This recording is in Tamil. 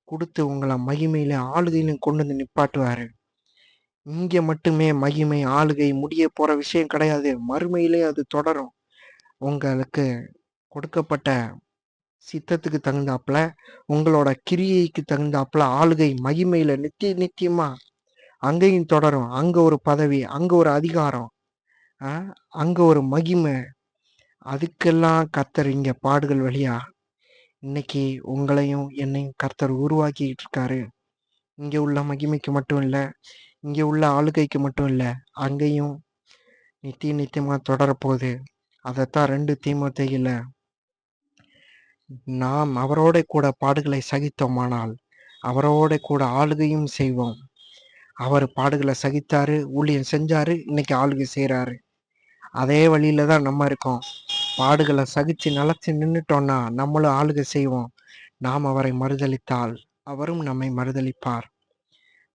கொடுத்து உங்களை மகிமையில ஆளுகையிலும் கொண்டு வந்து நிப்பாட்டுவாரு. இங்க மட்டுமே மகிமை ஆளுகை முடிய போற விஷயம் கிடையாது. மறுமையிலே அது தொடரும். உங்களுக்கு கொடுக்கப்பட்ட சித்தத்துக்கு தகுந்தாப்புல, உங்களோட கிரியைக்கு தகுந்தாப்புல ஆளுகை மகிமையில நித்தியமா அங்கேயும் தொடரும். அங்க ஒரு பதவி, அங்க ஒரு அதிகாரம், அங்க ஒரு மகிமை. அதுக்கெல்லாம் கர்த்தர் இங்க பாடுகள் வழியா இன்னைக்கு உங்களையும் என்னையும் கர்த்தர் உருவாக்கிட்டு இருக்காரு. இங்க உள்ள மகிமைக்கு மட்டும் இல்ல, இங்க உள்ள ஆளுகைக்கு மட்டும் இல்ல, அங்கேயும் நித்தியமா தொடரப்போகுது. அதைத்தான் 2 தீமோத்தேயுல நாம் அவரோட கூட பாடுகளை சகித்தோமானால் அவரோட கூட ஆளுகையும் செய்வோம். அவர் பாடுகளை சகித்தாரு, ஊழியம் செஞ்சாரு, இன்னைக்கு ஆளுகை செய்றாரு. அதே வழியில தான் நம்ம இருக்கோம். பாடுகளை சகிச்சு நிலைச்சு நின்னுட்டோம்னா நம்மளும் ஆளுகை செய்வோம். நாம் அவரை மறுதலித்தால் அவரும் நம்மை மறுதலிப்பார்.